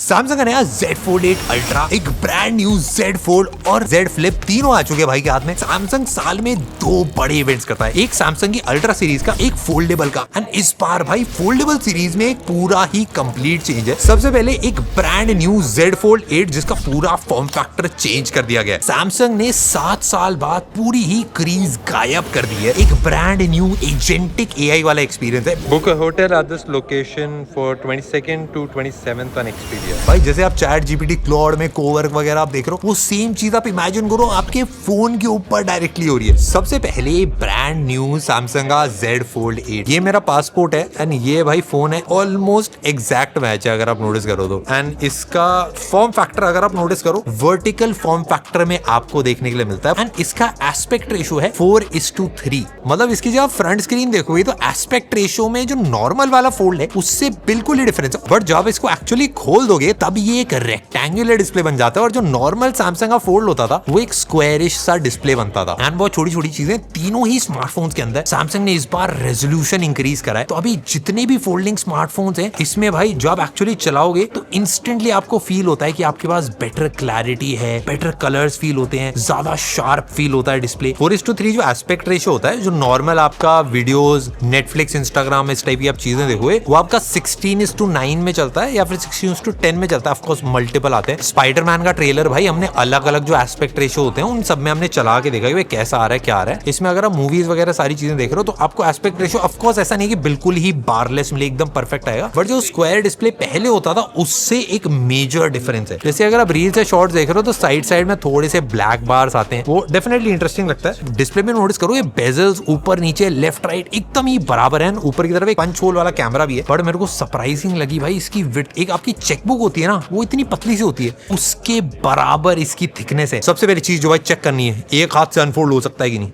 Samsung का नया Z Fold 8 Ultra, एक ब्रांड न्यू Z Fold और Z Flip तीनों आ चुके हैं भाई के हाथ में। सैमसंग साल में 2 बड़े इवेंट्स करता है, एक सैमसंग की अल्ट्रा सीरीज का, एक फोल्डेबल का। एंड इस बार भाई फोल्डेबल सीरीज में एक पूरा ही कंप्लीट चेंज है। सबसे पहले एक ब्रांड न्यू Z Fold 8 जिसका पूरा फॉर्म फैक्टर चेंज कर दिया गया। सैमसंग ने 7 साल बाद पूरी ही क्रीज गायब कर दी है। एक ब्रांड न्यू एजेंटिक AI वाला एक्सपीरियंस है। Book a hotel at this location for 22nd to 27th on Expedia. भाई जैसे आप चैट जीपीटी, क्लॉड में कोवर्क वगैरह आप देख रहे हो, वो सेम चीज आप इमेजिन करो आपके फोन के ऊपर डायरेक्टली हो रही है। सबसे पहले ब्रांड न्यू सैमसंग का Z Fold 8, ये मेरा पासपोर्ट है एंड ये भाई फोन है, ऑलमोस्ट एग्जैक्ट मैच है अगर आप नोटिस करो तो। एंड इसका फॉर्म फैक्टर अगर आप नोटिस करो, वर्टिकल फॉर्म फैक्टर में आपको देखने के लिए मिलता है। एंड इसका एस्पेक्ट रेशियो है 4:3, मतलब इसकी जब आप फ्रंट स्क्रीन देखोगे तो एस्पेक्ट रेशियो में जो नॉर्मल वाला फोल्ड है उससे बिल्कुल ही डिफरेंस है। बट जब इसको एक्चुअली खोल दोगे तब ये एक रेक्टेंगुलर डिस्प्ले बन जाता है और जो नॉर्मल सैमसंग का फोल्ड होता था वो एक स्क्वायरिश सा डिस्प्ले बनता था। एंड बहुत छोटी छोटी चीजें तीनों ही स्मार्टफोन्स के अंदर सैमसंग ने इस बार रेजोल्यूशन इंक्रीज करा है। तो अभी जितने भी फोल्डिंग स्मार्टफोन्स हैं इसमें भाई जब आप एक्चुअली चलाओगे तो इंस्टेंटली आपको फील होता है कि आपके पास बेटर क्लैरिटी है, बेटर कलर्स फील होते हैं, ज्यादा शार्प फील होता है डिस्प्ले। 4:3 जो एस्पेक्ट रेशियो होता है, जो नॉर्मल आपका वीडियोस, नेटफ्लिक्स, इंस्टाग्राम इस टाइप की आप चीजें देखोगे, वो आपका 16:9 में चलता है या फिर 16:10 में चलता है। ऑफ कोर्स मल्टीपल आते हैं। स्पाइडरमैन का ट्रेलर भाई हमने अलग अलग जो एस्पेक्ट रेशियो होते हैं उन सब में हमने चला के देखा कि कैसा आ रहा है, क्या आ रहा है। इसमें अगर आप मूवीज वगैरह सारी चीजें देख रहे हो तो आपको एस्पेक्ट रेशियो ऑफ कोर्स ऐसा नहीं कि बिल्कुल ही बारलेस मिले, एकदम परफेक्ट आएगा, बट जो स्क्वायर डिस्प्ले पहले होता था उससे एक मेजर डिफरेंस है। जैसे अगर आप रील्स या शॉर्ट्स देख रहे हो तो साइड साइड में थोड़े से ब्लैक बार्स आते हैं, वो डेफिनेटली इंटरेस्टिंग लगता है। डिस्प्ले में नोटिस करो ये बेजल्स ऊपर नीचे लेफ्ट राइट एकदम ही बराबर है। ऊपर की तरफ एक पंच होल वाला कैमरा भी है। बट मेरे को सरप्राइजिंग लगी भाई इसकी विड्थ, एक आपकी चेकबुक होती है ना वो इतनी पतली सी होती है, उसके बराबर इसकी थिकनेस है। सबसे पहली चीज जो भाई चेक करनी है, एक हाथ से अनफोल्ड हो सकता है कि नहीं।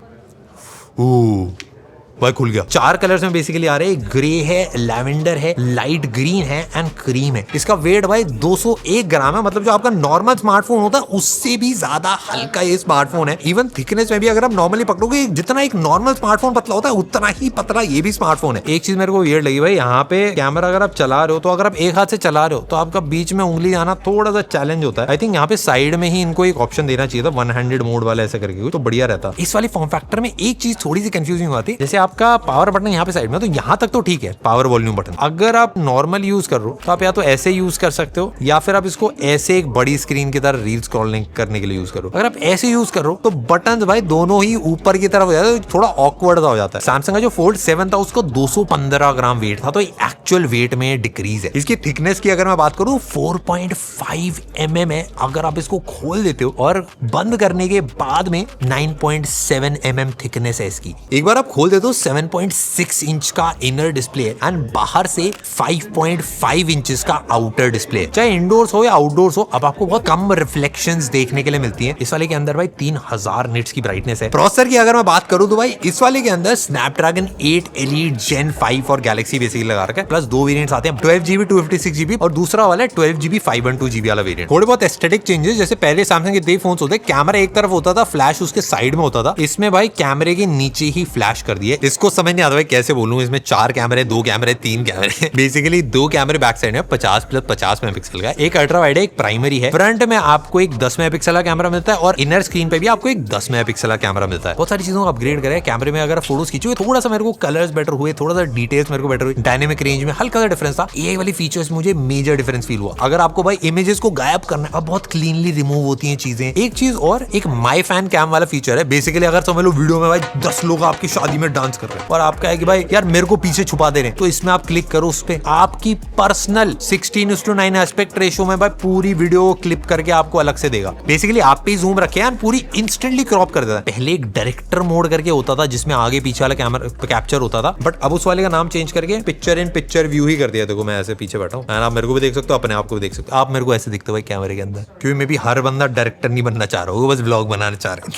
भाई खुल गया। 4 कलर्स में बेसिकली आ रहे हैं, ग्रे है, लैवेंडर है, लाइट ग्रीन है एंड क्रीम है। इसका वेट भाई 201 ग्राम है, मतलब जो आपका नॉर्मल स्मार्टफोन होता है उससे भी ज्यादा हल्का ये स्मार्टफोन है। इवन थिकनेस में भी अगर आप नॉर्मली पकड़ोगे, जितना एक नॉर्मल स्मार्टफोन पतला होता है उतना ही पतला ये भी स्मार्टफोन है। एक चीज मेरे को वियर्ड लगी भाई, यहाँ पे कैमरा अगर आप चला रहे हो तो अगर आप एक हाथ से चला रहे हो तो आपका बीच में उंगली आना थोड़ा सा चैलेंज होता है। आई थिंक यहाँ पे साइड में ही इनको एक ऑप्शन देना चाहिए था, वन हैंडेड मोड वाला ऐसा करके, तो बढ़िया रहता। इस वाली फॉर्म फैक्टर में एक चीज थोड़ी सी कंफ्यूजिंग आती है, जैसे आपका पावर बटन यहाँ पे साइड में, तो यहाँ तक तो ठीक है पावर वॉल्यूम बटन। अगर आप नॉर्मल यूज कर रहे हो तो आप या तो ऐसे यूज कर सकते हो या फिर आप इसको ऐसे एक बड़ी स्क्रीन की तरह रील स्क्रॉलिंग करने के लिए यूज करो। अगर आप ऐसे यूज कर रहे हो तो बटन भाई दोनों ही ऊपर की तरफ हो जाता है, थोड़ा ऑकवर्ड सा हो जाता है। सैमसंग का जो फोल्ड 7 था उसको 215 ग्राम वेट था, तो एक्चुअल वेट में डिक्रीज है। इसकी थिकनेस की अगर मैं बात करूं 4.5 mm है। अगर आप इसको खोल देते हो और बंद करने के बाद में 9.7 mm थिकनेस है इसकी। एक बार आप खोल देते हो 7.6 इंच का इनर डिस्प्ले है एंड बाहर से 5.5 इंचेस का आउटर डिस्प्ले है। चाहे इंडोर्स हो या आउटडोर्स हो, अब आपको बहुत कम रिफ्लेक्शंस देखने के लिए मिलती हैं। इस वाले के अंदर भाई 3000 निट्स की ब्राइटनेस है। प्रोसेसर की अगर मैं बात करूं तो भाई इस वाले के अंदर स्नैपड्रैगन 8 Elite Gen 5 और गैलेक्सी बेसिकली लगा रखा है, प्लस 2 वेरिएंट्स आते हैं, 12GB 256GB और दूसरा वाला है 12GB 512GB वाला वेरिएंट। थोड़े बहुत एस्थेटिक चेंजेस, जैसे पहले सैमसंग के 3 फोन्स होते, कैमरा एक तरफ होता था, फ्लैश उसके साइड में होता था। इसमें भाई कैमरे के नीचे ही फ्लैश कर दिए। इसको समझ नहीं आता भाई कैसे बोलूं, इसमें 4 कैमरे, 2 कैमरे, 3 कैमरे, बेसिकली 2 कैमरे बैक साइड में 50+50 मेगापिक्सल का, एक अल्ट्रा वाइड है, एक प्राइमरी है। फ्रंट में आपको एक 10 मेगापिक्सल का कैमरा मिलता है और इनर स्क्रीन पे भी आपको एक 10 मेगापिक्सल का कैमरा मिलता है। बहुत सारी चीजों को अपग्रेड करे कैमरे में। अगर फोटोज खींचोगे थोड़ा सा मेरे को कलर्स बेटर हुए, थोड़ा सा डिटेल्स मेरे को बेटर हुई, डायनेमिक रेंज में हल्का सा डिफरेंस था। ये वाली फीचर्स मुझे मेजर डिफरेंस फील हुआ। अगर आपको भाई इमेजेस को गायब करना है, अब बहुत क्लीनली रिमूव होती हैं चीजें। एक चीज और, एक माई फैन कैम वाला फीचर है। बेसिकली अगर समझ लो वीडियो में भाई 10 लोग आपकी शादी में डांस कर रहे हैं और आपका है कि भाई यार मेरे को पीछे छुपा दे रहे हैं, तो इसमें आप क्लिक करो, उस पे आपकी पर्सनल 16:9 एस्पेक्ट रेशियो में भाई पूरी वीडियो क्लिप करके आपको अलग से देगा। बेसिकली आप पे जूम रखे हैं, पूरी इंस्टेंटली क्रॉप कर देता है। पहले एक डायरेक्टर मोड करके होता था जिसमें आगे पीछे वाला कैमरा कैप्चर होता था, बट अब उस वाले का नाम चेंज करके पिक्चर इन पिक्चर व्यू ही कर दिया। देखो मैं ऐसे पीछे बैठा हूँ, आप मेरे को भी देख सकते हो, अपने आप को भी देख सकते हो। आप मेरे को ऐसे दिखते हो भाई कैमरे के अंदर, क्योंकि मैं भी हर बंदा डायरेक्टर नहीं बनना चाह रहा हूँ, बस व्लॉग बनाना चाह रहा हूँ।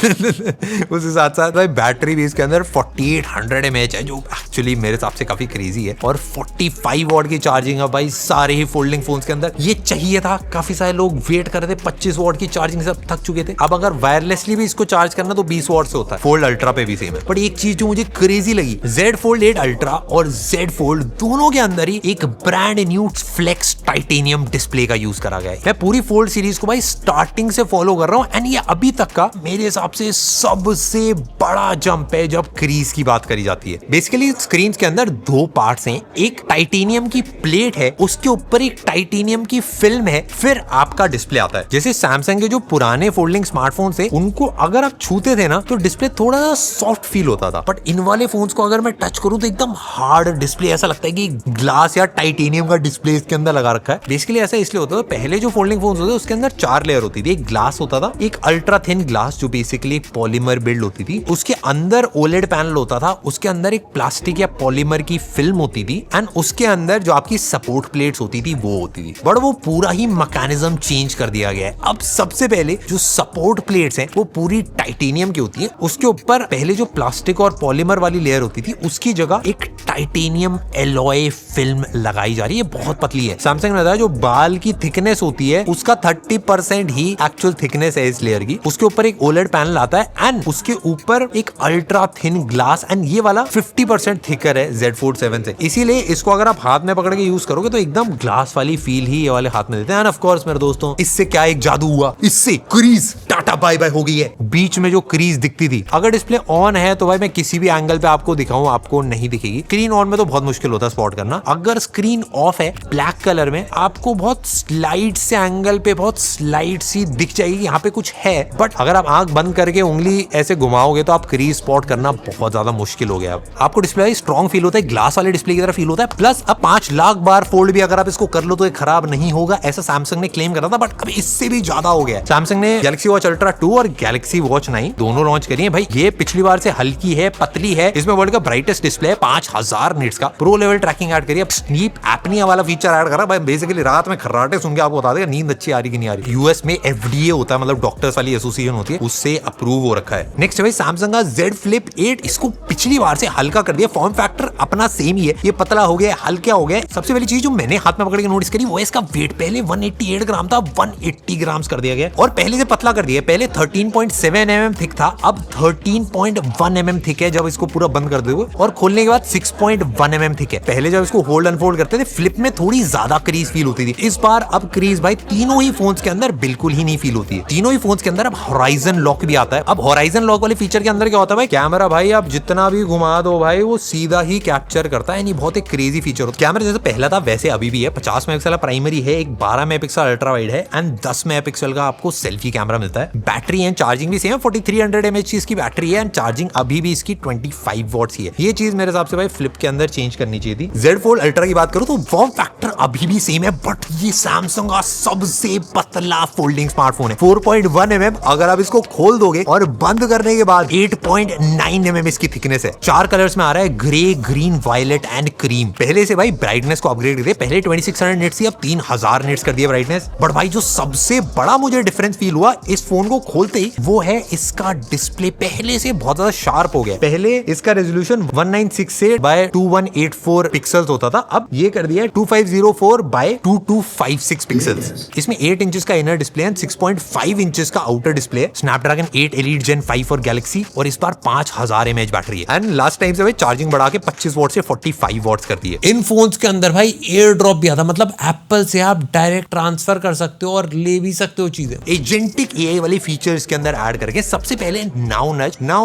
उसके साथ साथ भाई बैटरी भी इसके अंदर 4800 4300 mAh है जो एक्चुअली मेरे हिसाब से काफी क्रेजी है, और 45 वॉट की चार्जिंग है भाई सारे ही फोल्डिंग फोन्स के अंदर। ये चाहिए था, काफी सारे लोग वेट कर रहे थे, 25 वॉट की चार्जिंग से अब थक चुके थे। अब अगर वायरलेसली भी इसको चार्ज करना तो 20 वॉट से होता है, फोल्ड अल्ट्रा पे भी सेम है। बट एक चीज जो मुझे क्रेजी लगी, Z Fold 8 अल्ट्रा और Z Fold दोनों के अंदर ही एक brand new flex titanium display का यूज करा गया है। मैं पूरी फोल्ड सीरीज को भाई स्टार्टिंग से फॉलो कर रहा हूँ एंड ये अभी तक का मेरे हिसाब से सबसे बड़ा जंप है जब क्रीज की बात करी जाती है। बेसिकली स्क्रीन के अंदर दो पार्ट्स हैं, एक टाइटेनियम की प्लेट है, उसके ऊपर एक टाइटेनियम की फिल्म है, फिर आपका डिस्प्ले आता है। जैसे सैमसंग के जो पुराने फोल्डिंग स्मार्टफोन थे उनको अगर आप छूते थे ना तो डिस्प्ले थोड़ा सा सॉफ्ट फील होता था, बट इन वाले फोन्स को अगर मैं टच करूं तो एकदम हार्ड डिस्प्ले, ऐसा लगता है कि ग्लास या टाइटेनियम का डिस्प्ले इसके अंदर लगा रखा है। बेसिकली ऐसा इसलिए होता था, पहले जो फोल्डिंग फोन्स होते उसके अंदर 4 लेयर होती थी। एक ग्लास होता था, एक अल्ट्रा थिन ग्लास जो बेसिकली एक पॉलीमर बिल्ड होती थी, उसके अंदर ओलेड पैनल होता था, उसके अंदर एक प्लास्टिक या पॉलीमर की फिल्म होती थी एंड उसके अंदर जो आपकी सपोर्ट प्लेट्स होती थी वो होती थी। बट वो पूरा ही मैकेनिज्म चेंज कर दिया गया है। अब सबसे पहले जो सपोर्ट प्लेट्स हैं वो पूरी टाइटेनियम की होती है, उसके ऊपर पहले जो प्लास्टिक और पॉलीमर वाली लेयर होती थी उसकी जगह एक टाइटेनियम एलॉय फिल्म लगाई जा रही है, बहुत पतली है। सैमसंग ने बताया जो बाल की थिकनेस होती है उसका 30% ही एक्चुअल थिकनेस है इस लेयर की। उसके ऊपर एक ओलेड पैनल आता है एंड उसके ऊपर एक अल्ट्रा थिन ग्लास एंड ये वाला 50% थिकर है Z Fold 7 से, इसीलिए इसको अगर आप हाथ में पकड़ के यूज करोगे तो एकदम ग्लास वाली फील ही ये वाले हाथ में देते हैं। एंड ऑफ कोर्स मेरे दोस्तों, इससे क्या एक जादू हुआ, इससे क्रीज टाटा बाय बाय हो गई है। बीच में जो क्रीज दिखती थी, अगर डिस्प्ले ऑन है तो भाई मैं किसी भी एंगल पे आपको दिखाऊं आपको नहीं दिखेगी। स्क्रीन ऑन में तो बहुत मुश्किल होता है स्पॉट करना। अगर स्क्रीन ऑफ है ब्लैक कलर में, आपको बहुत स्लाइड से एंगल पे बहुत स्लाइड सी दिख जाएगी यहाँ पे कुछ है, बट अगर आप आंख बंद करके उंगली ऐसे घुमाओगे तो आप क्रीज स्पॉट करना बहुत ज्यादा मुश्किल हो गया। आपको डिस्प्ले स्ट्रॉन्ग फील होता है, ग्लास वाले डिस्प्ले की तरह फील होता है, प्लस अब 5 लाख बार फोल्ड भी अगर आप इसको कर लो तो ये खराब नहीं होगा, ऐसा सैमसंग ने क्लेम करा था, बट अब इससे भी ज्यादा हो गया। सैमसंग ने गैलेक्सी वॉच अल्ट्रा 2 और गैलेक्सी वॉच 9 दोनों लॉन्च करी है भाई। ये पिछली बार से हल्की है, पतली है, इसमें वर्ल्ड का ब्राइटेस्ट डिस्प्ले है, 5000 निट्स का प्रो लेवल ट्रैकिंग ऐड करी है, स्लीप एपनिया वाला फीचर ऐड करा भाई। बेसिकली रात में खर्राटे सुन के आपको बता देगा नींद अच्छी आ रही कि नहीं आ रही। यूएस में FDA होता है, मतलब डॉक्टर्स वाली एसोसिएशन होती है, उससे अप्रूव हो रखा है। नेक्स्ट है भाई सैमसंग का Z Flip 8, इसको पिछली बार से हल्का कर दिया, फॉर्म फैक्टर अपना सेम ही है, ये पतला हो गया, हल्का हो गया। सबसे पहली चीज जो मैंने हाथ में पकड़ के नोटिस करी वो है इसका वेट, पहले 188 ग्राम था, 180 ग्राम कर दिया गया और पहले से पतला कर दिया। पहले 13.7 mm थिक था, अब 13.1 mm थिक है जब इसको पूरा बंद कर दोगे, और खोलने के बाद 6.1 mm थिक है। पहले जब इसको होल्ड अनफोल्ड करते थे फ्लिप में थोड़ी ज्यादा क्रीज फील होती थी, इस बार अब क्रीज भाई तीनों ही फोन्स के अंदर बिल्कुल ही नहीं फील होती है। तीनों ही फोन्स के अंदर अब होराइजन लॉक भी आता है। अब होराइजन लॉक वाले फीचर के अंदर क्या होता है भाई, कैमरा भाई आप जितना भी घुमा दो भाई वो सीधा ही कैप्चर करता है, बहुत एक क्रेजी फीचर होता है। कैमरा जैसे पहला था वैसे अभी भी है, 50 मेगापिक्सल प्राइमरी है, एक 12 मेगापिक्सल अल्ट्रा वाइड है एंड 10 मेगापिक्सल का आपको सेल्फी कैमरा मिलता है। बैटरी एंड चार्जिंग भी सेम है, 4300 mAh इसकी बैटरी है एंड चार्जिंग अभी भी इसकी 25 वॉट्स ही है। ये चीज मेरे हिसाब से भाई फ्लिप के अंदर चेंज करनी चाहिए थी। Z Fold अल्ट्रा की बात करूं तो फॉर्म फैक्टर अभी भी सेम है, बट ये सैमसंग का सबसे पतला फोल्डिंग स्मार्टफोन है, 4.1 mm। अगर आप इसको खोल दोगे और बंद करने के बाद 8.9 mm इसकी थिकनेस है। 4 कलर्स में आ रहा है, grey, green, violet and cream. पहले से भाई ब्राइटनेस को अपग्रेड कर दिया, पहले 2600 निट्स थी, अब 3000 निट्स कर दिया ब्राइटनेस। बट भाई जो सबसे बड़ा मुझे डिफरेंस फील हुआ इस फोन को खोलते ही वो है इसका डिस्प्ले पहले से बहुत ज्यादा शार्प हो गया। पहले इसका रेजोल्यूशन 1968 बाय 2184 पिक्सल्स होता था, अब ये कर दिया 2504 बाय 2256 पिक्सल्स। इसमें 8 इंचेस का इनर डिस्प्ले है, 6.5 इंचेस का आउटर डिस्प्ले है, स्नैपड्रैगन 8 एलीट जेन 5 और गैलेक्सी, और इस बार 5000 mAh बैटरी है एंड लास्ट टाइम से भाई चार्जिंग बढ़ा के 25 वॉट से 45 वॉट्स कर दी है। इन फोन्स के अंदर भाई एयर ड्रॉप भी आता, मतलब एप्पल से आप डायरेक्ट ट्रांसफर कर सकते हो और ले भी सकते हो चीजें। एजेंटिक AI वाली फीचर्स के अंदर ऐड करके सबसे पहले नाउ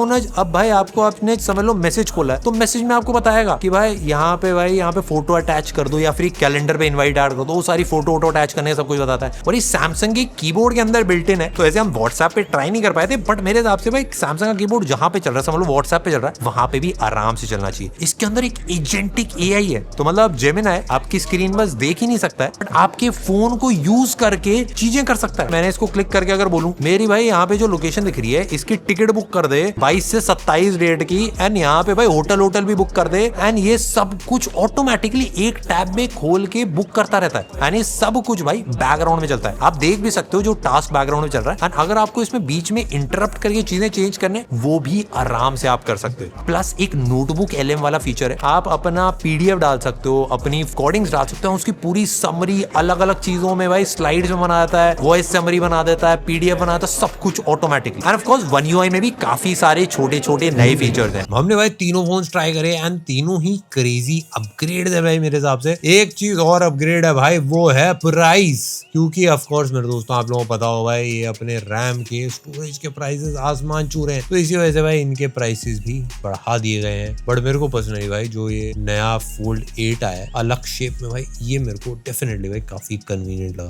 नज। अब भाई आपको आपने समझ लो मैसेज खोला है तो मैसेज में आपको बताएगा कि भाई यहाँ पे फोटो अटैच कर दो या फिर कैलेंडर पे इनवाइट ऐड कर दो, वो सारी फोटो अटैच करने सब कुछ बताता है। और ये सैमसंग के कीबोर्ड के अंदर बिल्ट इन है, तो ऐसे हम व्हाट्सएप पे ट्राई नहीं कर पाए थे, बट मेरे हिसाब से भाई सैमसंग का कीबोर्ड जहां पे चल रहा है, समझ लो व्हाट्सएप पे चल रहा है, वहां पे भी आराम से चलना चाहिए। इसके अंदर एक एजेंटिक AI है, तो मतलब जेमिनी आपकी स्क्रीन बस देख ही नहीं सकता है, बट आपके फोन को यूज करके चीजें कर सकता है। मैंने इसको क्लिक करके अगर बोलूं मेरी भाई यहाँ पे जो लोकेशन दिख रही है इसकी टिकट बुक कर दे 22 से 27 डेट की, एंड यहाँ पे भाई होटल भी बुक कर दे, एंड ये सब कुछ ऑटोमेटिकली एक टैब में खोल के बुक करता रहता है, यानी सब कुछ भाई बैकग्राउंड में चलता है। आप देख भी सकते हो जो टास्क बैकग्राउंड में चल रहा है, एंड अगर आपको इसमें बीच में इंटरप्ट करके चीजें चेंज करने वो भी आराम से आप कर सकते हो। प्लस एक नोटबुक LM वाला फीचर है। आप अपना PDF डाल सकते हो, अपनी रिकॉर्डिंग्स डाल सकते हो, उसकी पूरी समरी अलग अलग चीजों में भाई स्लाइड्स में बना देता है, वॉइस समरी बना देता है, PDF बना देता है, सब कुछ automatically. End of course One UI में भी काफी सारे छोटे छोटे नए फीचर्स हैं। हमने भाई तीनों फोन्स ट्राई करे एंड तीनों ही क्रेजी अपग्रेड है भाई मेरे हिसाब से। एक चीज और अपग्रेड है भाई, वो है प्राइस, क्योंकि ऑफ कोर्स मेरे दोस्तों आप लोगों को पता होगा भाई ये अपने रैम के स्टोरेज के प्राइसेस आसमान छू रहे हैं, तो इसी वजह से भाई इनके प्राइसेस भी बढ़ा दिए गए हैं। बट मेरे को पर्सनली भाई जो ये नया Fold 8 आया है अलग शेप में भाई, ये मेरे को डेफिनेटली भाई काफी कन्वीनियंट लगा।